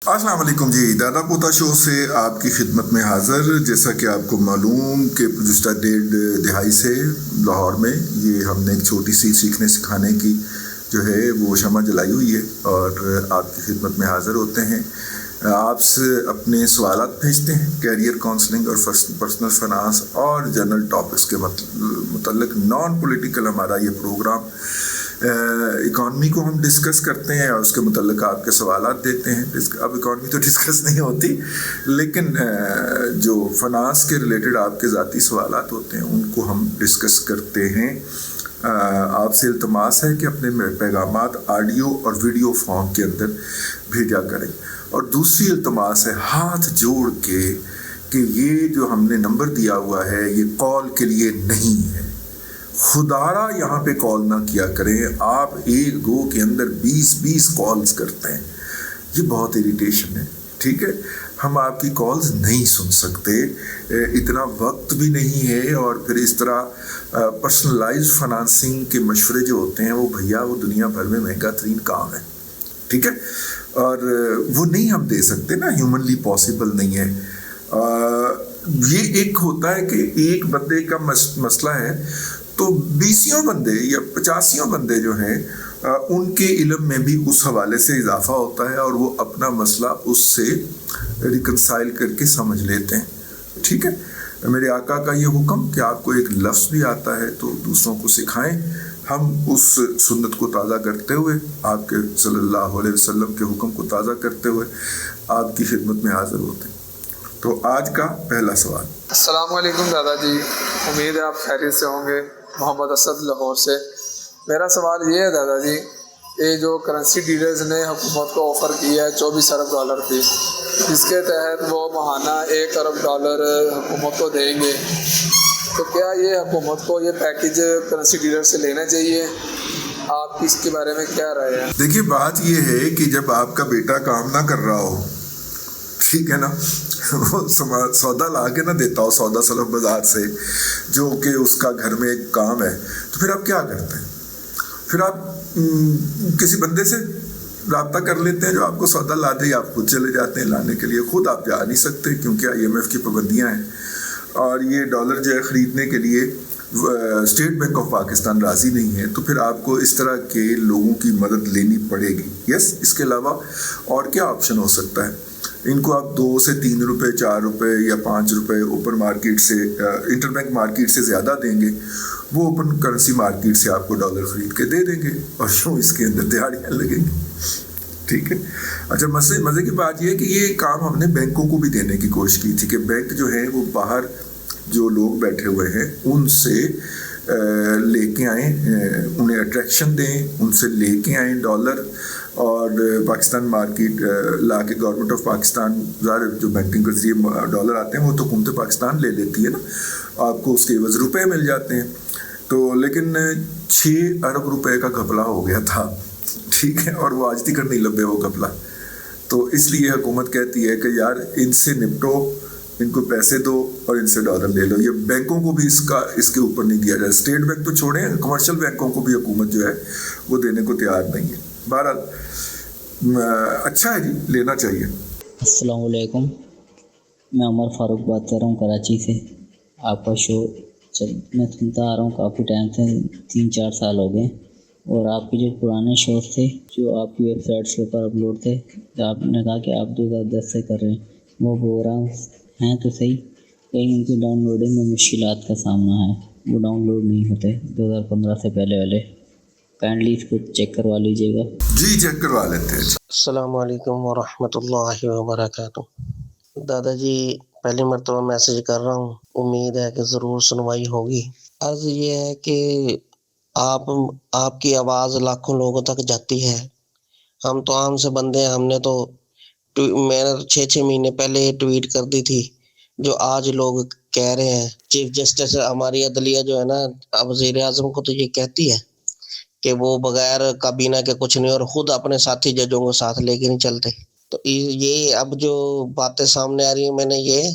السلام علیکم جی، دادا پوتا شو سے آپ کی خدمت میں حاضر. جیسا کہ آپ کو معلوم کہ گزشتہ 1.5 دہائی سے لاہور میں یہ ہم نے ایک چھوٹی سی سیکھنے سکھانے کی جو ہے وہ شمع جلائی ہوئی ہے اور آپ کی خدمت میں حاضر ہوتے ہیں. آپ سے اپنے سوالات بھیجتے ہیں کیریئر کاؤنسلنگ اور پرسنل فنانس اور جنرل ٹاپکس کے متعلق. نان پولیٹیکل ہمارا یہ پروگرام اکانومی کو ہم ڈسکس کرتے ہیں اور اس کے متعلق آپ کے سوالات دیتے ہیں. اب اکانومی تو ڈسکس نہیں ہوتی لیکن جو فنانس کے ریلیٹڈ آپ کے ذاتی سوالات ہوتے ہیں ان کو ہم ڈسکس کرتے ہیں. آپ سے التماس ہے کہ اپنے پیغامات آڈیو اور ویڈیو فارم کے اندر بھیجا کریں. اور دوسری التماس ہے ہاتھ جوڑ کے کہ یہ جو ہم نے نمبر دیا ہوا ہے یہ کال کے لیے نہیں ہے. خدارا یہاں پہ کال نہ کیا کریں. آپ ایک گو کے اندر 20 کالز کرتے ہیں، یہ بہت اریٹیشن ہے. ٹھیک ہے، ہم آپ کی کالز نہیں سن سکتے، اتنا وقت بھی نہیں ہے. اور پھر اس طرح پرسنلائز فنانسنگ کے مشورے جو ہوتے ہیں وہ بھیا وہ دنیا بھر میں مہنگا ترین کام ہے. ٹھیک ہے، اور وہ نہیں ہم دے سکتے نا، ہیومنلی پاسبل نہیں ہے. یہ ایک ہوتا ہے کہ ایک بندے کا مسئلہ ہے تو 20 بندے یا 50 بندے جو ہیں ان کے علم میں بھی اس حوالے سے اضافہ ہوتا ہے اور وہ اپنا مسئلہ اس سے ریکنسائل کر کے سمجھ لیتے ہیں. ٹھیک ہے، میرے آقا کا یہ حکم کہ آپ کو ایک لفظ بھی آتا ہے تو دوسروں کو سکھائیں. ہم اس سنت کو تازہ کرتے ہوئے آپ کے صلی اللہ علیہ وسلم کے حکم کو تازہ کرتے ہوئے آپ کی خدمت میں حاضر ہوتے ہیں. تو آج کا پہلا سوال. السلام علیکم دادا جی، امید ہے آپ خیریت سے ہوں گے. محمد اسد لاہور سے. میرا سوال یہ ہے دادا جی، یہ جو کرنسی ڈیلرز نے حکومت کو آفر کیا ہے 24 ارب ڈالر کی، جس کے تحت وہ ماہانہ 1 ارب ڈالر حکومت کو دیں گے، تو کیا یہ حکومت کو یہ پیکیج کرنسی ڈیلر سے لینا چاہیے؟ آپ کی اس کے بارے میں کیا رائے ہے؟ دیکھیے بات یہ ہے کہ جب آپ کا بیٹا کام نہ کر رہا ہو، ٹھیک ہے نا، وہ سودا لا کے نہ دیتا ہو سودا سلف بازار سے جو کہ اس کا گھر میں ایک کام ہے، تو پھر آپ کیا کرتے ہیں؟ پھر آپ کسی بندے سے رابطہ کر لیتے ہیں جو آپ کو سودا لا دے، یا آپ خود چلے جاتے ہیں لانے کے لیے. خود آپ جا نہیں سکتے کیونکہ IMF کی پابندیاں ہیں اور یہ ڈالر جو ہے خریدنے کے لیے اسٹیٹ بینک آف پاکستان راضی نہیں ہے. تو پھر آپ کو اس طرح کے لوگوں کی مدد لینی پڑے گی. یس، اس کے علاوہ اور کیا آپشن ہو سکتا ہے؟ ان کو آپ 2 سے 3 روپے 4 روپے یا 5 روپے اوپن مارکیٹ سے انٹر بینک مارکیٹ سے زیادہ دیں گے، وہ اوپن کرنسی مارکیٹ سے آپ کو ڈالر خرید کے دے دیں گے اور یوں اس کے اندر دہاڑیاں لگیں گی. ٹھیک ہے. اچھا، مزے کی بات یہ ہے کہ یہ کام ہم نے بینکوں کو بھی دینے کی کوشش کی تھی کہ بینک جو ہے وہ باہر جو لوگ بیٹھے ہوئے ہیں ان سے لے کے آئیں، انہیں اٹریکشن دیں، ان سے لے کے آئیں ڈالر اور پاکستان مارکیٹ لا کے. گورنمنٹ آف پاکستان ظاہر جو بینکنگ کے ذریعے ڈالر آتے ہیں وہ تو حکومت پاکستان لے لیتی ہے نا، آپ کو اس کے عوض روپے مل جاتے ہیں. تو لیکن 6 ارب روپے کا گھپلا ہو گیا تھا. ٹھیک ہے، اور وہ آج تک نہیں لبے وہ گھپلا. تو اس لیے حکومت کہتی ہے کہ یار ان سے نپٹو، ان کو پیسے دو اور ان سے ڈالر لے لو. یہ بینکوں کو بھی اس کے اوپر نہیں دیا جائے. اسٹیٹ بینک تو چھوڑیں، کمرشل بینکوں کو بھی حکومت جو ہے وہ دینے کو تیار نہیں ہے. بہرحال اچھا ہے جی، لینا چاہیے. السلام علیکم، میں عمر فاروق بات کر رہا ہوں کراچی سے. آپ کا شو میں سنتا آ رہا ہوں کافی ٹائم سے، 3-4 سال ہو گئے. اور آپ کے جو پرانے شوز تھے جو آپ کی ویب سائٹس کے اوپر اپلوڈ تھے، تو آپ نے کہا کہ آپ 2010 سے کر رہے ہیں، وہ پروگرام ہیں تو صحیح، کہیں ان کی ڈاؤن لوڈنگ میں مشکلات کا سامنا ہے، وہ ڈاؤن لوڈ نہیں ہوتے 2015 سے پہلے والے. کائنڈلی اس کو چیک کروا لیجیے گا. جی چیک کروا لیتے ہیں. السلام علیکم ورحمۃ اللہ وبرکاتہ. دادا جی پہلی مرتبہ میسج کر رہا ہوں، امید ہے کہ ضرور سنوائی ہوگی. عرض یہ ہے کہ آپ کی آواز لاکھوں لوگوں تک جاتی ہے. ہم تو عام سے بندے ہیں، میں نے 6 مہینے پہلے ٹویٹ کر دی تھی جو آج لوگ کہہ رہے ہیں. چیف جسٹس ہماری عدلیہ جو ہے نا، وزیر اعظم کو تو یہ کہتی ہے کہ وہ بغیر کابینہ کے کچھ نہیں، اور خود اپنے ساتھی ججوں کو ساتھ لے کے نہیں چلتے. تو یہ اب جو باتیں سامنے آ رہی ہیں، میں نے یہ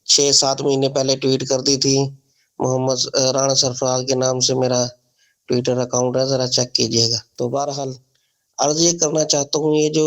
6-7 مہینے پہلے ٹویٹ کر دی تھی. محمد رانا سرفراز کے نام سے میرا ٹویٹر اکاؤنٹ ہے، ذرا چیک کیجیے گا. تو بہرحال عرض یہ کرنا چاہتا ہوں، یہ جو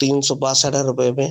362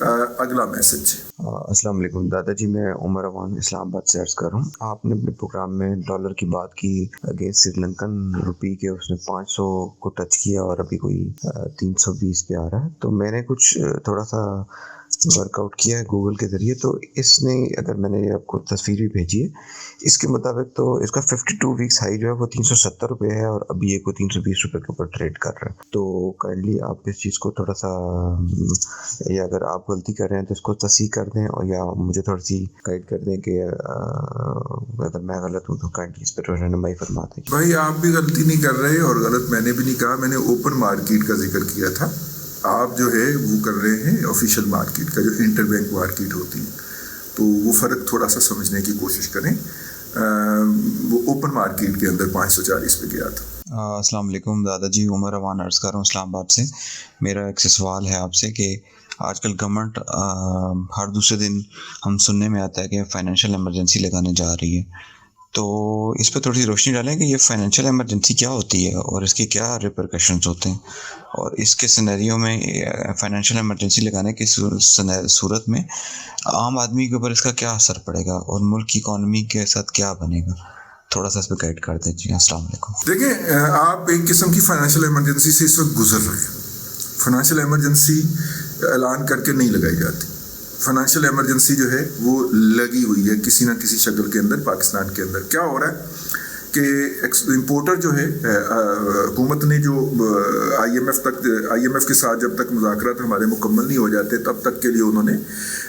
اگلا میسج. السلام علیکم دادا جی, میں عمر اوان اسلام آباد سے عرض کر رہا ہوں. آپ نے اپنے پروگرام میں ڈالر کی بات کی اگینسٹ سری لنکن روپی کے, اس نے 500 کو ٹچ کیا اور ابھی کوئی 320 پہ آ رہا ہے. تو میں نے کچھ تھوڑا سا ورک آؤٹ کیا ہے گوگل کے ذریعے, تو اس نے, اگر میں نے آپ کو تصویر بھی بھیجی ہے, اس کے مطابق تو اس کا 52 ویکس ہائی جو ہے وہ 370 روپے ہے اور ابھی یہ کو 320 روپے کے اوپر ٹریڈ کر رہا ہے. تو کائنڈلی آپ اس چیز کو تھوڑا سا, یا اگر آپ غلطی کر رہے ہیں تو اس کو تصحیح کر دیں, اور یا مجھے تھوڑی سی گائڈ کر دیں کہ اگر میں غلط ہوں تو کائنڈلی اس پہ رہنمائی فرما دیں. بھائی آپ بھی غلطی نہیں کر رہے اور غلط میں نے بھی نہیں کہا. میں نے اوپن مارکیٹ کا ذکر کیا تھا, آپ جو ہے وہ کر رہے ہیں آفیشیل مارکیٹ کا, جو انٹر بینک مارکیٹ ہوتی ہے. تو وہ فرق تھوڑا سا سمجھنے کی کوشش کریں. وہ اوپن مارکیٹ کے اندر 540 پہ گیا تھا. السلام علیکم دادا جی, عمر اوان عرض کر رہا ہوں اسلام آباد سے. میرا ایک سوال ہے آپ سے کہ آج کل گورنمنٹ ہر دوسرے دن ہم سننے میں آتا ہے کہ فائنینشیل ایمرجنسی لگانے جا رہی ہے. تو اس پہ تھوڑی سی روشنی ڈالیں کہ یہ فائنینشیل ایمرجنسی کیا ہوتی ہے اور اس کے کیا ریپرکشنز ہوتے ہیں, اور اس کے سینیریو میں فائنینشیل ایمرجنسی لگانے کی صورت میں عام آدمی کے اوپر اس کا کیا اثر پڑے گا اور ملک کی اکانومی کے ساتھ کیا بنے گا, تھوڑا سا اس پہ گائڈ کر دیجیے. السلام علیکم. دیکھیں, آپ ایک قسم کی فائنینشیل ایمرجنسی سے اس وقت گزر رہے ہیں. فائنینشیل ایمرجنسی اعلان کر کے نہیں لگائی جاتی. فائنینشیل ایمرجنسی جو ہے وہ لگی ہوئی ہے کسی نہ کسی شکل کے اندر پاکستان کے اندر. کیا ہو رہا ہے کہ امپورٹر جو ہے, حکومت نے جو آئی ایم ایف کے ساتھ جب تک مذاکرات ہمارے مکمل نہیں ہو جاتے تب تک کے لیے انہوں نے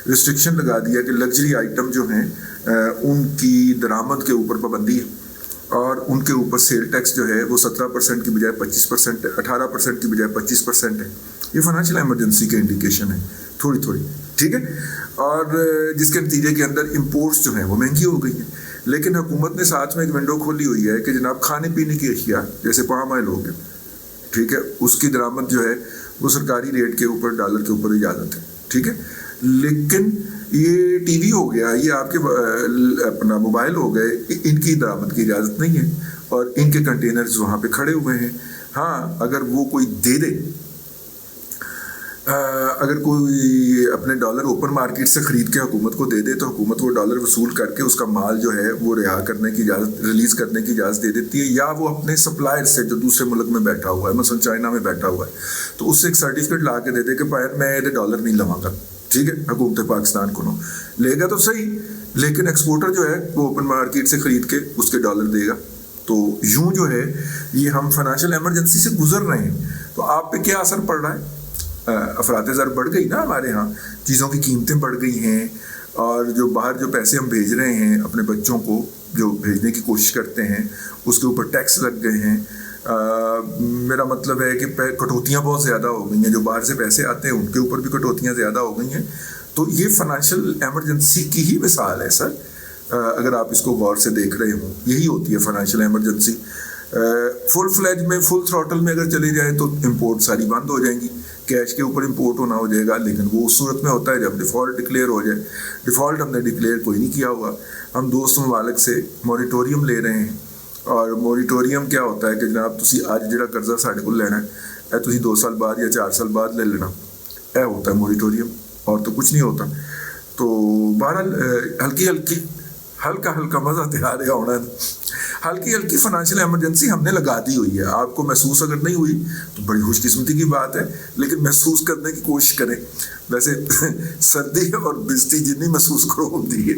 ریسٹرکشن لگا دیا کہ لگژری آئٹم جو ہیں ان کی درآمد کے اوپر پابندی ہے, اور ان کے اوپر سیل ٹیکس جو ہے وہ 17% کی بجائے 25% ہے, 18% کی بجائے 25% ہے. یہ فائنینشیل ایمرجنسی کے انڈیکیشن ہے تھوڑی تھوڑی, ٹھیک ہے. اور جس کے نتیجے کے اندر امپورٹس جو ہیں وہ مہنگی ہو گئی ہیں. لیکن حکومت نے ساتھ میں ایک ونڈو کھولی ہوئی ہے کہ جناب کھانے پینے کی اشیاء جیسے پام آئل ہو گیا, ٹھیک ہے, اس کی درآمد جو ہے وہ سرکاری ریٹ کے اوپر ڈالر کے اوپر اجازت ہے, ٹھیک ہے. لیکن یہ ٹی وی ہو گیا, یہ آپ کے اپنا موبائل ہو گئے, ان کی درآمد کی اجازت نہیں ہے اور ان کے کنٹینرز وہاں پہ کھڑے ہوئے ہیں. ہاں, اگر وہ کوئی دے دے, اگر کوئی اپنے ڈالر اوپن مارکیٹ سے خرید کے حکومت کو دے دے تو حکومت وہ ڈالر وصول کر کے اس کا مال جو ہے وہ رہا کرنے کی اجازت, ریلیز کرنے کی اجازت دے دیتی ہے. یا وہ اپنے سپلائر سے جو دوسرے ملک میں بیٹھا ہوا ہے, مثلا چائنا میں بیٹھا ہوا ہے, تو اس سے ایک سرٹیفکیٹ لا کے دے دے کہ میں یہ ڈالر نہیں لواں گا, ٹھیک ہے. حکومت پاکستان کو لے گا تو صحیح, لیکن ایکسپورٹر جو ہے وہ اوپن مارکیٹ سے خرید کے اس کے ڈالر دے گا. تو یوں جو ہے یہ ہم فائنینشیل ایمرجنسی سے گزر رہے ہیں. تو آپ پہ کیا اثر پڑ رہا ہے؟ افراط زر بڑھ گئی نا ہمارے ہاں, چیزوں کی قیمتیں بڑھ گئی ہیں, اور جو باہر جو پیسے ہم بھیج رہے ہیں اپنے بچوں کو جو بھیجنے کی کوشش کرتے ہیں اس کے اوپر ٹیکس لگ گئے ہیں. میرا مطلب ہے کہ کٹوتیاں بہت زیادہ ہو گئی ہیں, جو باہر سے پیسے آتے ہیں ان کے اوپر بھی کٹوتیاں زیادہ ہو گئی ہیں. تو یہ فائنینشیل ایمرجنسی کی ہی مثال ہے سر, اگر آپ اس کو غور سے دیکھ رہے ہوں. یہی ہوتی ہے فائنینشیل ایمرجنسی. فل فلیج میں, فل تھروٹل میں اگر چلی جائے تو امپورٹ ساری بند ہو جائیں گی, کیش کے اوپر امپورٹ ہونا ہو جائے گا. لیکن وہ اس صورت میں ہوتا ہے جب ڈیفالٹ ڈکلیئر ہو جائے. ڈیفالٹ ہم نے ڈکلیئر کوئی نہیں کیا ہوا, ہم دوست ممالک سے موریٹوریم لے رہے ہیں. اور موریٹوریم کیا ہوتا ہے کہ جناب تسی آج جڑا قرضہ ساڈے کو لینا ہے اے تسی 2 سال بعد یا 4 سال بعد لے لینا, اے ہوتا ہے موریٹوریم, اور تو کچھ نہیں ہوتا. تو بہرحال ہلکا مزہ تہارے ہونا ہے. ہلکی فائنینشیل ایمرجنسی ہم نے لگا دی ہوئی ہے. آپ کو محسوس اگر نہیں ہوئی تو بڑی خوش قسمتی کی بات ہے, لیکن محسوس کرنے کی کوشش کریں. ویسے سردی اور بستی جتنی محسوس کرو ہوتی ہے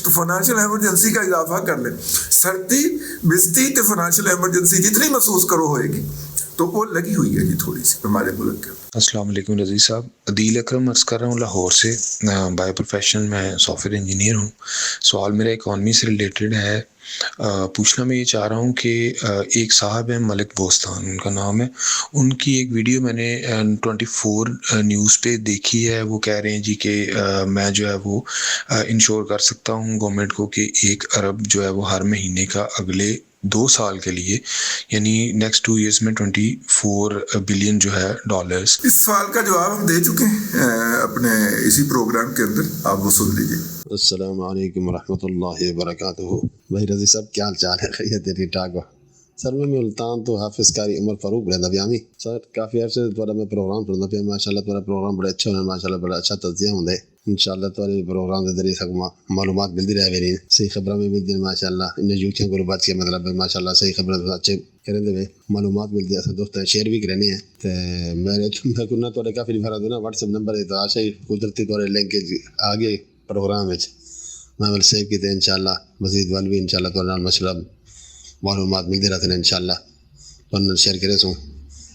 تو فائنینشیل ایمرجنسی کا اضافہ کر لیں. سردی بستی تو فائنینشیل ایمرجنسی جتنی محسوس کرو ہوئے گی, تو وہ لگی ہوئی ہے جی تھوڑی سی ہمارے ملک کے. السلام علیکم رضی صاحب, عدیل اکرم عرض کر رہا ہوں لاہور سے. بائی پروفیشنل میں سافٹ ویئر انجینئر ہوں. سوال میرا اکانومی سے ریلیٹڈ ہے. پوچھنا میں یہ چاہ رہا ہوں کہ ایک صاحب ہیں ملک بوستان ان کا نام ہے, ان کی ایک ویڈیو میں نے 24 نیوز پہ دیکھی ہے. وہ کہہ رہے ہیں جی کہ میں جو ہے وہ انشور کر سکتا ہوں گورنمنٹ کو کہ 1 ارب جو ہے وہ ہر مہینے کا اگلے 2 سال کے لیے, یعنی نیکسٹ 2 ایئرس میں 24 بلین جو ہے ڈالرز. اس سوال کا جواب ہم دے چکے ہیں اپنے اسی پروگرام کے اندر, آپ وہ سن لیجیے. السلام علیکم ورحمۃ اللہ وبرکاتہ. بھائی رضی صاحب کیا حال چال ہے؟ خیریت ہے؟ ٹھیک ٹھاک ہو؟ سر میں ملتان تو حافظ قاری عمر فاروق رہتا پیا میں سر کافی عرصے تھوڑا میں پروگرام سنتا پیا ماشاءاللہ تھوڑا پروگرام بڑے اچھے ہونے ماشاءاللہ بڑا اچھا تجزیہ ہوندے انشاءاللہ تھوڑے پروگرام کے ذریعے سب معلومات ملتی رہے میری صحیح خبریں بھی ملتی ہیں ماشاءاللہ ان یوٹیوب کو بات کیا مطلب ہے ماشاءاللہ صحیح خبریں اچھے کریں دے معلومات ملتی ہے دوست شیئر بھی کرنی ہے تو میں کو نہ تھوڑے کافی بھرا دوں نا واٹس ایپ نمبر ہے تو آشا ہی قدرتی طور لنک آگے پروگرام میں میں سیو کیتے ہیں انشاءاللہ مزید وال بھی انشاءاللہ تو مشورہ معلومات ملتے رہتے ہیں انشاءاللہ تو شیئر کرے سوں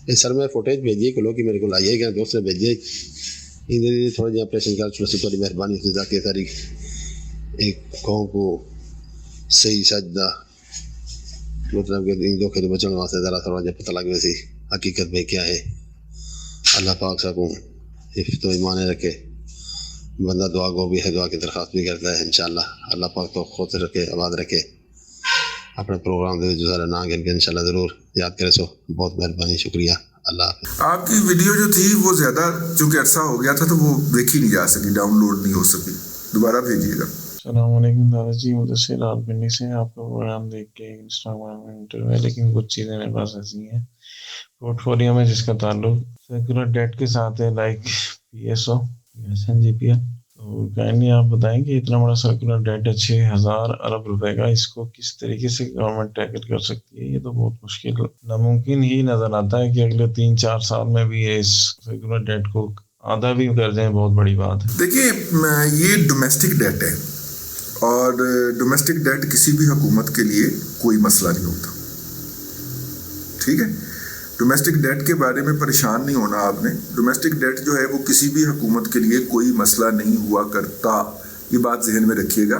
اس سر میں فوٹیج بھیجیے کہ لوگ میرے کو آئیے گا دوست نے بھیجیے ادھر تھوڑا جہاں آپریشن کر چھوڑا سی تھوڑی مہربانی ہوتی تاکہ ساری ایک قوم کو صحیح سجدہ مطلب کہ ان دھوکے سے بچنے واسطے ذرا تھوڑا جہاں پتہ لگے سی حقیقت میں کیا ہے اللہ پاک سکوں حفظ و ایمان رکھے بندہ دعا گو بھی ہے دعا کی درخواست بھی کرتا ہے انشاءاللہ اللہ پاک تو خود رکھے آباد رکھے اپنے پروگرام دے جو ذرا نہ گن کے انشاءاللہ ضرور یاد کرے سو بہت مہربانی شکریہ اللہ حافظ. آپ کی ویڈیو جو تھی وہ زیادہ چونکہ عرصہ ہو گیا تھا تو وہ دیکھی نہیں جا سکی ڈاؤن لوڈ نہیں ہو سکی دوبارہ بھیجیے گا. السلام علیکم دادا جی مدثر رات پنڈی سے آپ کا پروگرام دیکھ کے انسٹاگرام میں انٹرویو ہے لیکن کچھ چیزیں میرے پاس ایسی ہیں پورٹ فولیو میں جس کا تعلق سیکولر ڈیٹ کے ساتھ ہے لائک پی ایس او جی پی ایل تو کائنڈلی آپ بتائیں کہ اتنا بڑا سرکولر ڈیٹ ہے 6,000 ارب روپے کا اس کو کس طریقے سے گورنمنٹ ٹیکل کر سکتی ہے یہ تو بہت مشکل ناممکن ہی نظر آتا ہے کہ اگلے 3-4 سال میں بھی اس سرکولر ڈیٹ کو آدھا بھی کر دیں بہت بڑی بات ہے. دیکھیے یہ ڈومیسٹک ڈیٹ ہے اور ڈومیسٹک ڈیٹ کسی بھی حکومت کے لیے کوئی مسئلہ نہیں ہوتا ٹھیک ہے. ڈومیسٹک ڈیٹ کے بارے میں پریشان نہیں ہونا آپ نے. ڈومیسٹک ڈیٹ جو ہے وہ کسی بھی حکومت کے لیے کوئی مسئلہ نہیں ہوا کرتا یہ بات ذہن میں رکھیے گا.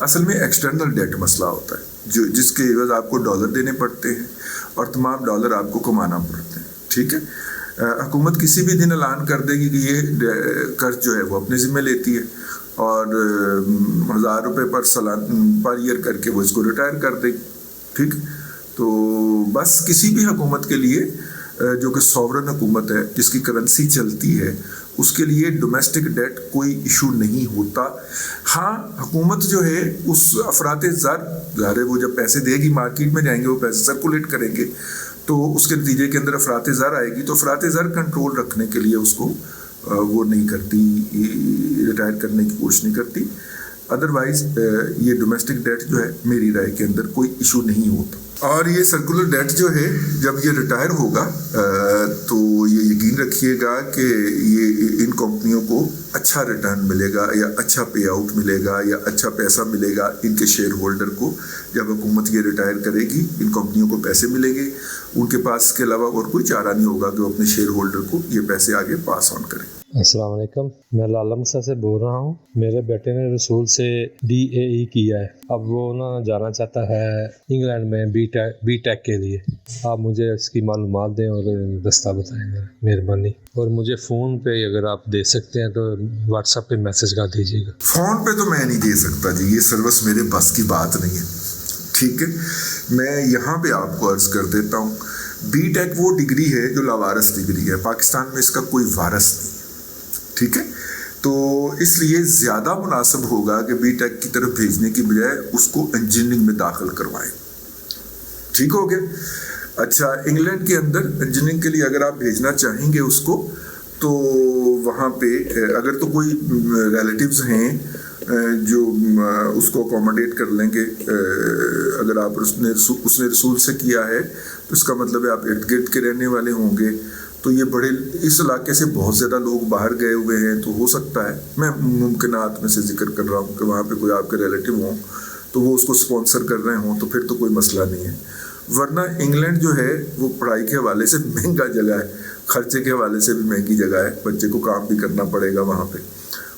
اصل میں ایکسٹرنل ڈیٹ مسئلہ ہوتا ہے جس کے عوض آپ کو ڈالر دینے پڑتے ہیں اور تمام ڈالر آپ کو کمانا پڑتے ہیں ٹھیک ہے. حکومت کسی بھی دن اعلان کر دے گی کہ یہ قرض جو ہے وہ اپنے ذمہ لیتی ہے اور 1,000 روپے پر ایئر کر کے وہ اس کو ریٹائر کر دے گی ٹھیک. تو بس کسی بھی حکومت کے لیے جو کہ سوورن حکومت ہے جس کی کرنسی چلتی ہے اس کے لیے ڈومیسٹک ڈیٹ کوئی ایشو نہیں ہوتا. ہاں حکومت جو ہے اس افراط زر ظاہر ہے وہ جب پیسے دے گی مارکیٹ میں جائیں گے وہ پیسے سرکولیٹ کریں گے تو اس کے نتیجے کے اندر افراط زر آئے گی تو افراط زر کنٹرول رکھنے کے لیے اس کو وہ نہیں کرتی ریٹائر کرنے کی کوشش نہیں کرتی. ادروائز یہ ڈومیسٹک ڈیٹ جو ہے میری رائے کے اندر کوئی ایشو نہیں ہوتا. اور یہ سرکولر ڈیٹ جو ہے جب یہ ریٹائر ہوگا تو یہ یقین رکھیے گا کہ یہ ان کمپنیوں کو اچھا ریٹرن ملے گا یا اچھا پے آؤٹ ملے گا یا اچھا پیسہ ملے گا ان کے شیئر ہولڈر کو. جب حکومت یہ ریٹائر کرے گی ان کمپنیوں کو پیسے ملیں گے ان کے پاس اس کے علاوہ اور کوئی چارہ نہیں ہوگا کہ وہ اپنے شیئر ہولڈر کو یہ پیسے آگے پاس آن کریں. السلام علیکم میں لالا مسا سے بول رہا ہوں. میرے بیٹے نے رسول سے DAE کیا ہے. اب وہ جانا چاہتا ہے انگلینڈ میں بی ٹیک کے لیے. آپ مجھے اس کی معلومات دیں اور رستہ بتائیں گے مہربانی. اور مجھے فون پہ اگر آپ دے سکتے ہیں تو واٹس ایپ پہ میسج کر دیجیے گا. فون پہ تو میں نہیں دے سکتا جی یہ سروس میرے بس کی بات نہیں ہے ٹھیک ہے. میں یہاں پہ آپ کو عرض کر دیتا ہوں بی ٹیک وہ ڈگری ہے جو لاوارث ڈگری ہے. پاکستان میں اس کا کوئی وارث نہیں ٹھیک ہے. تو اس لیے زیادہ مناسب ہوگا کہ بی ٹیک کی طرف بھیجنے کی بجائے اس کو انجینئرنگ میں داخل کروائیں ٹھیک ہو گیا. اچھا انگلینڈ کے اندر انجینئرنگ کے لیے اگر آپ بھیجنا چاہیں گے اس کو تو وہاں پہ اگر تو کوئی ریلیٹیوز ہیں جو اس کو اکوموڈیٹ کر لیں گے اگر آپ اس نے رسول سے کیا ہے تو اس کا مطلب ہے آپ ارد گرد کے رہنے والے ہوں گے. تو یہ بڑے اس علاقے سے بہت زیادہ لوگ باہر گئے ہوئے ہیں تو ہو سکتا ہے میں ممکنات میں سے ذکر کر رہا ہوں کہ وہاں پہ کوئی آپ کے ریلیٹیو ہوں تو وہ اس کو سپانسر کر رہے ہوں تو پھر تو کوئی مسئلہ نہیں ہے. ورنہ انگلینڈ جو ہے وہ پڑھائی کے حوالے سے مہنگا جگہ ہے خرچے کے حوالے سے بھی مہنگی جگہ ہے. بچے کو کام بھی کرنا پڑے گا وہاں پہ.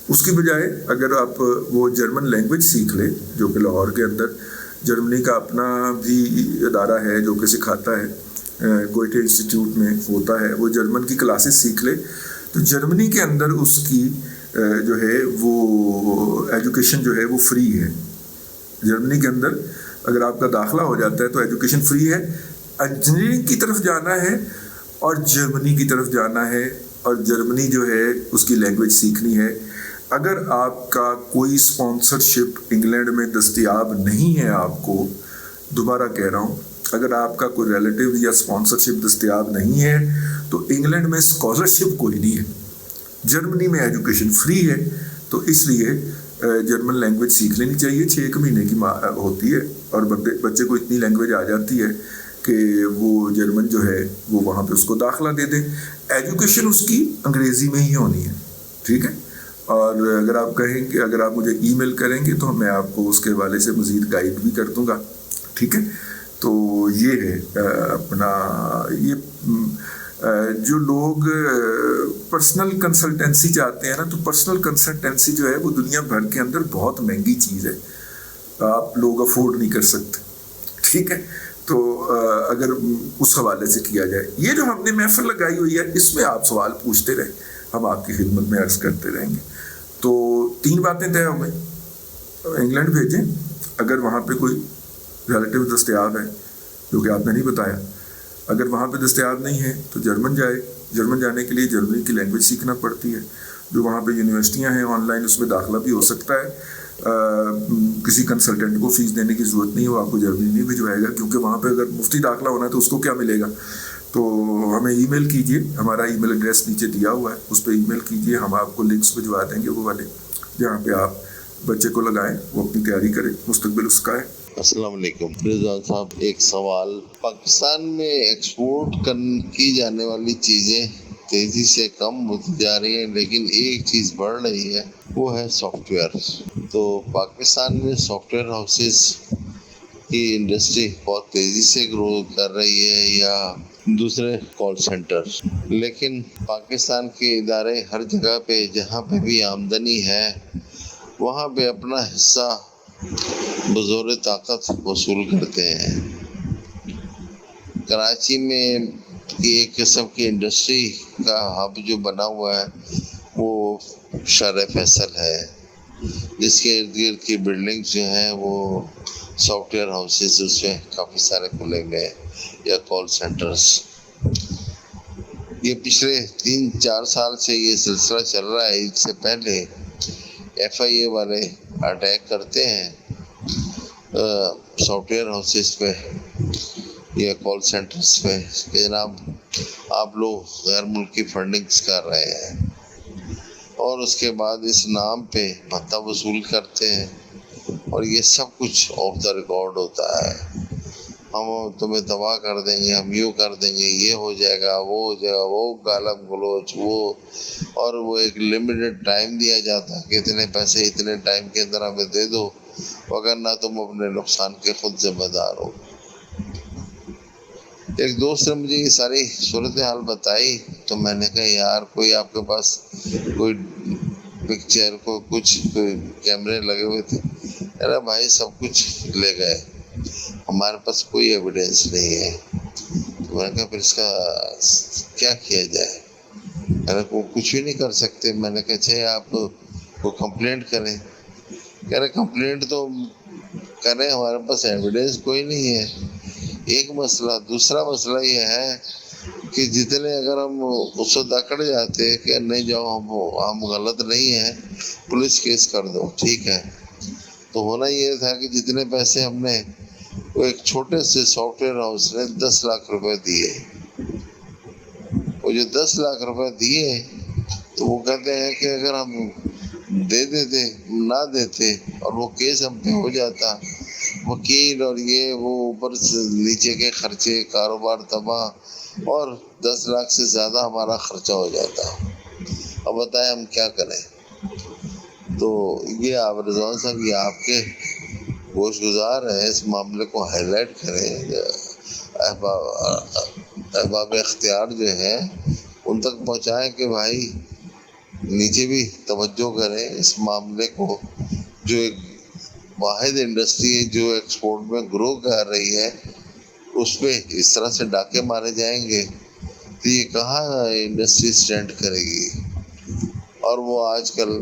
اس کی بجائے اگر آپ وہ جرمن لینگویج سیکھ لیں جو کہ لاہور کے اندر جرمنی کا اپنا بھی ادارہ ہے جو کہ سکھاتا ہے گوئٹے انسٹیٹیوٹ میں ہوتا ہے وہ جرمن کی کلاسز سیکھ لے تو جرمنی کے اندر اس کی جو ہے وہ ایجوکیشن جو ہے وہ فری ہے. جرمنی کے اندر اگر آپ کا داخلہ ہو جاتا ہے تو ایجوکیشن فری ہے. انجینئرنگ کی طرف جانا ہے اور جرمنی کی طرف جانا ہے اور جرمنی جو ہے اس کی لینگویج سیکھنی ہے. اگر آپ کا کوئی اسپانسرشپ انگلینڈ میں دستیاب نہیں ہے آپ کو دوبارہ کہہ رہا ہوں اگر آپ کا کوئی ریلیٹیو یا اسپانسرشپ دستیاب نہیں ہے تو انگلینڈ میں اسکالرشپ کوئی نہیں ہے. جرمنی میں ایجوکیشن فری ہے, تو اس لیے جرمن لینگویج سیکھ لینی چاہیے. 6 مہینے کی ہوتی ہے اور بچے کو اتنی لینگویج آ جاتی ہے کہ وہ جرمن جو ہے وہ وہاں پہ اس کو داخلہ دے دیں. ایجوکیشن اس کی انگریزی میں ہی ہونی ہے, ٹھیک ہے. اور اگر آپ کہیں کہ اگر آپ مجھے ای میل کریں گے تو میں آپ کو اس کے حوالے سے مزید گائیڈ بھی کر دوں گا, ٹھیک ہے. تو یہ ہے اپنا یہ جو لوگ پرسنل کنسلٹنسی چاہتے ہیں نا, تو پرسنل کنسلٹنسی جو ہے وہ دنیا بھر کے اندر بہت مہنگی چیز ہے, آپ لوگ افورڈ نہیں کر سکتے, ٹھیک ہے. تو اگر اس حوالے سے کیا جائے, یہ جو ہم نے محفل لگائی ہوئی ہے اس میں آپ سوال پوچھتے رہیں, ہم آپ کی خدمت میں عرض کرتے رہیں گے. تو 3 باتیں طے ہمیں, انگلینڈ بھیجیں اگر وہاں پہ کوئی ریلیٹیو دستیاب ہے, جو کہ آپ نے نہیں بتایا. اگر وہاں پہ دستیاب نہیں ہے تو جرمن جائے. جرمن جانے کے لیے جرمنی کی لینگویج سیکھنا پڑتی ہے. جو وہاں پہ یونیورسٹیاں ہیں آن لائن, اس میں داخلہ بھی ہو سکتا ہے. کسی کنسلٹنٹ کو فیس دینے کی ضرورت نہیں ہے, وہ آپ کو جرمنی نہیں بھجوائے گا, کیونکہ وہاں پہ اگر مفتی داخلہ ہونا ہے تو اس کو کیا ملے گا. تو ہمیں ای میل کیجیے, ہمارا ای میل ایڈریس نیچے دیا ہوا ہے, اس پہ ای میل کیجیے, ہم آپ کو لنکس بھجوا دیں گے وہ والے, جہاں پہ آپ بچے کو لگائیں, وہ اپنی تیاری کریں, مستقبل اس کا ہے. السلام علیکم رضوان صاحب. ایک سوال, پاکستان میں ایکسپورٹ کی جانے والی چیزیں تیزی سے کم ہوتی جا رہی ہیں, لیکن ایک چیز بڑھ رہی ہے, وہ ہے سافٹ ویئر. تو پاکستان میں سافٹ ویئر ہاؤسز کی انڈسٹری بہت تیزی سے گرو کر رہی ہے, یا دوسرے کال سینٹر. لیکن پاکستان کے ادارے ہر جگہ پہ جہاں پہ بھی آمدنی ہے وہاں پہ اپنا حصہ بزور طاقت وصول کرتے ہیں. کراچی میں ایک قسم کی انڈسٹری کا ہب جو بنا ہوا ہے وہ شارع فیصل ہے, جس کے ارد گرد کی بلڈنگز جو ہیں وہ سافٹ ویئر ہاؤسز اس میں کافی سارے کھلے ہوئے ہیں, یا کال سینٹرز. یہ پچھلے 3-4 سال سے یہ سلسلہ چل رہا ہے. اس سے پہلے FIA والے اٹیک کرتے ہیں سافٹ ویئر ہاؤسز پہ یا کال سینٹرز پہ کہ جناب آپ لوگ غیر ملکی فنڈنگز کر رہے ہیں, اور اس کے بعد اس نام پہ بھتہ وصول کرتے ہیں, اور یہ سب کچھ آف دا ریکارڈ ہوتا ہے. ہم تمہیں تباہ کر دیں گے, ہم یوں کر دیں گے, یہ ہو جائے گا, وہ ہو جائے گا, وہ گالم گلوچ وہ, اور وہ ایک لمیٹڈ ٹائم دیا جاتا ہے کہ اتنے پیسے اتنے ٹائم کے اندر ہمیں دے دو, وگرنہ تم اپنے نقصان کے خود ذمہ دار ہو. ایک دوست نے مجھے یہ ساری صورتحال بتائی, تو میں نے کہا یار کوئی آپ کے پاس کوئی پکچر کو کچھ کوئی کیمرے لگے ہوئے تھے. ارے بھائی سب کچھ لے گئے, ہمارے پاس کوئی ایویڈنس نہیں ہے. تو میں نے کہا پھر اس کا کیا کیا جائے. ارے وہ کچھ بھی نہیں کر سکتے. میں نے کہا اچھا آپ کو کمپلینٹ کریں. کہہ رہے کمپلینٹ تو کریں, ہمارے پاس ایویڈنس کوئی نہیں ہے. ایک مسئلہ. دوسرا مسئلہ یہ ہے کہ جتنے اگر ہم اس وقت اکڑ جاتے کہ نہیں جاؤ ہم غلط نہیں ہیں, پولیس کیس کر دو, ٹھیک ہے. تو ہونا یہ تھا کہ جتنے پیسے ہم نے وہ ایک چھوٹے سے سافٹ ویئر ہاؤس نے 10 لاکھ روپے دیے, وہ جو 10 لاکھ روپے دیے تو وہ کہتے ہیں کہ اگر ہم دے دیتے نہ دیتے اور وہ کیس ہم پہ ہو جاتا, وکیل اور یہ وہ اوپر سے نیچے کے خرچے, کاروبار تباہ, اور 10 لاکھ سے زیادہ ہمارا خرچہ ہو جاتا. اب بتائیں ہم کیا کریں. تو یہ آپ رضوان صاحب یہ آپ کے گوش گزار ہیں, اس معاملے کو ہائی لائٹ کریں, احباب اختیار جو ہیں ان تک پہنچائیں کہ بھائی نیچے بھی توجہ کریں اس معاملے کو. جو ایک واحد انڈسٹری ہے جو ایکسپورٹ میں گرو کر رہی ہے, اس پہ اس طرح سے ڈاکے مارے جائیں گے تو یہ کہاں انڈسٹری سٹینڈ کرے گی. اور وہ آج کل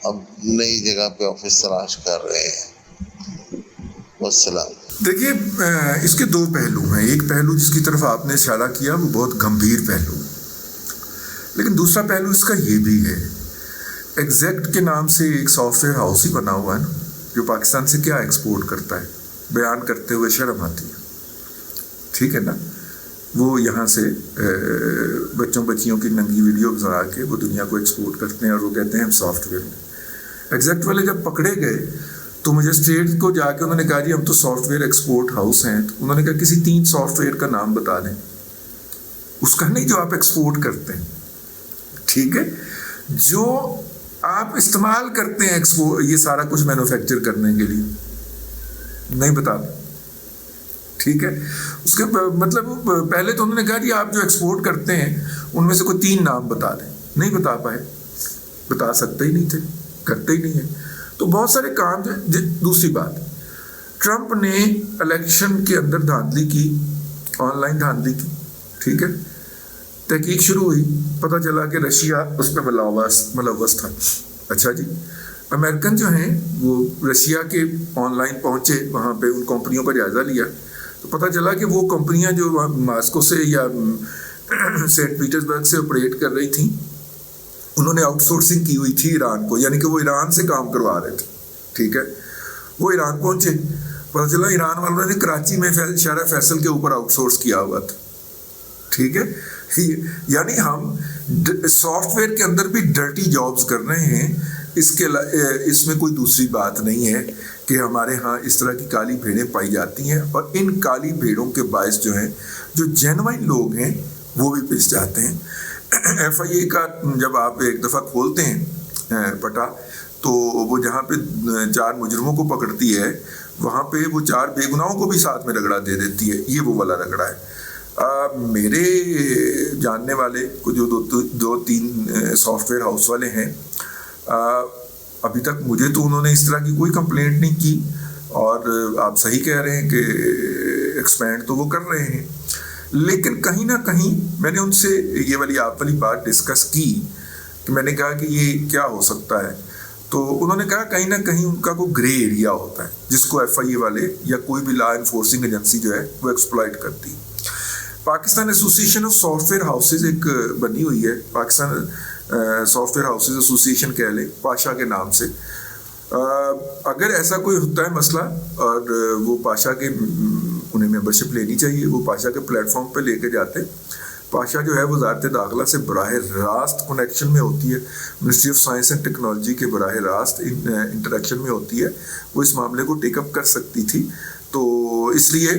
اب نئی جگہ پہ آفس تلاش کر رہے ہیں. والسلام. دیکھیے اس کے 2 پہلو ہیں. ایک پہلو جس کی طرف آپ نے اشارہ کیا وہ بہت گمبھیر پہلو, لیکن دوسرا پہلو اس کا یہ بھی ہے. ایگزیکٹ کے نام سے ایک سافٹ ویئر ہاؤس ہی بنا ہوا ہے نا, جو پاکستان سے کیا ایکسپورٹ کرتا ہے, بیان کرتے ہوئے شرم آتی ہے. ٹھیک ہے نا. وہ یہاں سے بچوں بچیوں کی ننگی ویڈیو بنا کے وہ دنیا کو ایکسپورٹ کرتے ہیں اور وہ کہتے ہیں ہم سافٹ ویئر میں. ایگزیکٹ والے جب پکڑے گئے تو مجھے اسٹیٹ کو جا کے انہوں نے کہا جی ہم تو سافٹ ویئر ایکسپورٹ ہاؤس ہیں. تو انہوں نے کہا کسی 3 سافٹ ویئر کا نام بتا دیں. اس کا نہیں جو آپ ایکسپورٹ کرتے ہیں, ٹھیک ہے, جو آپ استعمال کرتے ہیں یہ سارا کچھ مینوفیکچر کرنے کے لیے نہیں بتا دیں. ٹھیک ہے, اس کے مطلب پہلے تو انہوں نے کہا جی آپ جو ایکسپورٹ کرتے ہیں ان میں سے کوئی 3 نام بتا دیں. نہیں بتا پائے, بتا سکتے ہی نہیں تھے, کرتے ہی نہیں ہیں. تو بہت سارے کام جو. دوسری بات, ٹرمپ نے الیکشن کے اندر دھاندلی کی, آن لائن دھاندلی کی. ٹھیک ہے, تحقیق شروع ہوئی, پتہ چلا کہ رشیا اس پہ ملوث تھا. اچھا جی, امریکن جو ہیں وہ رشیا کے آن لائن پہنچے, وہاں پہ ان کمپنیوں کا جائزہ لیا تو پتہ چلا کہ وہ کمپنیاں جو ماسکو سے یا سینٹ پیٹرز برگ سے آپریٹ کر رہی تھیں انہوں نے آؤٹ سورسنگ کی ہوئی تھی ایران کو, یعنی کہ وہ ایران سے کام کروا رہے تھے. ٹھیک ہے, وہ ایران پہنچے, پتہ چلا ایران والوں نے کراچی میں شارع فیصل کے اوپر آؤٹ سورس کیا ہوا تھا. ٹھیک ہے, یعنی ہم سافٹ ویئر کے اندر بھی ڈرٹی جابز کر رہے ہیں. اس میں کوئی دوسری بات نہیں ہے کہ ہمارے ہاں اس طرح کی کالی بھیڑیں پائی جاتی ہیں, اور ان کالی بھیڑوں کے باعث جو ہیں جو جینوائن لوگ ہیں وہ بھی پس جاتے ہیں. ایف آئی اے کا جب آپ ایک دفعہ کھولتے ہیں پٹا تو وہ جہاں پہ 4 مجرموں کو پکڑتی ہے وہاں پہ وہ 4 بے گناہوں کو بھی ساتھ میں رگڑا دے دیتی ہے. یہ وہ والا رگڑا ہے. میرے جاننے والے کو جو 2-3 سافٹ ویئر ہاؤس والے ہیں, ابھی تک مجھے تو انہوں نے اس طرح کی کوئی کمپلینٹ نہیں کی, اور آپ صحیح کہہ رہے ہیں کہ ایکسپینڈ تو وہ کر رہے ہیں, لیکن کہیں نہ کہیں میں نے ان سے یہ والی آپ والی بات ڈسکس کی کہ میں نے کہا کہ یہ کیا ہو سکتا ہے. تو انہوں نے کہا کہیں نہ کہیں ان کا کوئی گرے ایریا ہوتا ہے جس کو ایف آئی اے والے یا کوئی بھی لا انفورسنگ ایجنسی جو ہے وہ ایکسپلائٹ کرتی ہے. Pakistan association of soft where houses ایک بنی ہوئی ہے, Pakistan soft where houses association کہہ لیں, پاشا کے نام سے. اگر ایسا کوئی ہوتا ہے مسئلہ اور وہ پاشا کے انہیں ممبرشپ لینی چاہیے, وہ پاشا کے پلیٹ فارم پہ لے کے جاتے. پاشا جو ہے وزارت داخلہ سے براہ راست کنیکشن میں ہوتی ہے, ministry of science and technology کے براہ راست انٹریکشن میں ہوتی ہے, وہ اس معاملے کو ٹیک اپ کر سکتی تھی. تو اس لیے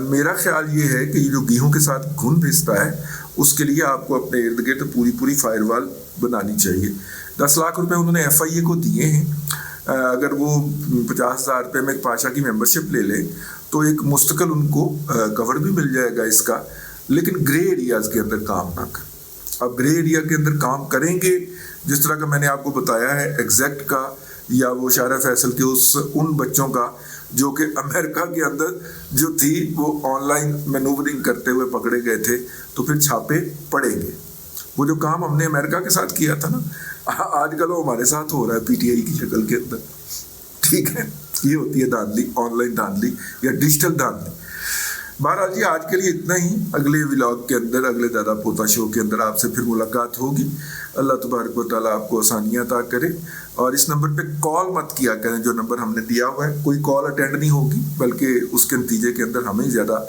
میرا خیال یہ ہے کہ یہ جو گیہوں کے ساتھ گھن بھیجتا ہے اس کے لیے آپ کو اپنے ارد گرد پوری فائر وال بنانی چاہیے. 10 لاکھ روپے انہوں نے ایف آئی اے کو دیے ہیں. اگر وہ 50,000 روپے میں ایک پاشا کی ممبرشپ لے لیں تو ایک مستقل ان کو کور بھی مل جائے گا اس کا, لیکن گرے ایریاز کے اندر کام نہ کریں. اب گرے ایریا کے اندر کام کریں گے جس طرح کا میں نے آپ کو بتایا ہے ایگزیکٹ کا, یا وہ شارع فیصل کے ان بچوں کا جو کہ امریکہ کے اندر جو تھی وہ آن لائن مینوورنگ کرتے ہوئے پکڑے گئے تھے, تو پھر چھاپے پڑیں گے. وہ جو کام ہم نے امریکہ کے ساتھ کیا تھا نا, آج کل وہ ہمارے ساتھ ہو رہا ہے پی ٹی آئی کی شکل کے اندر. ٹھیک ہے, یہ ہوتی ہے دھاندلی, آن لائن دھاندلی یا ڈیجیٹل دھاندلی. بہرحال جی آج کے لیے اتنا ہی. اگلے ولاگ کے اندر, اگلے دادا پوتا شو کے اندر آپ سے پھر ملاقات ہوگی. اللہ تبارک و تعالیٰ آپ کو آسانیاں عطا کرے. اور اس نمبر پہ کال مت کیا کریں, جو نمبر ہم نے دیا ہوا ہے. کوئی کال اٹینڈ نہیں ہوگی, بلکہ اس کے نتیجے کے اندر ہمیں زیادہ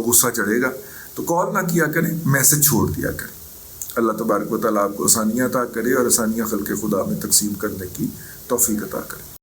غصہ چڑھے گا. تو کال نہ کیا کریں, میسج چھوڑ دیا کریں. اللہ تبارک و تعالیٰ آپ کو آسانیاں عطا کرے اور آسانیاں خلق خدا میں تقسیم کرنے کی توفیق عطا کرے.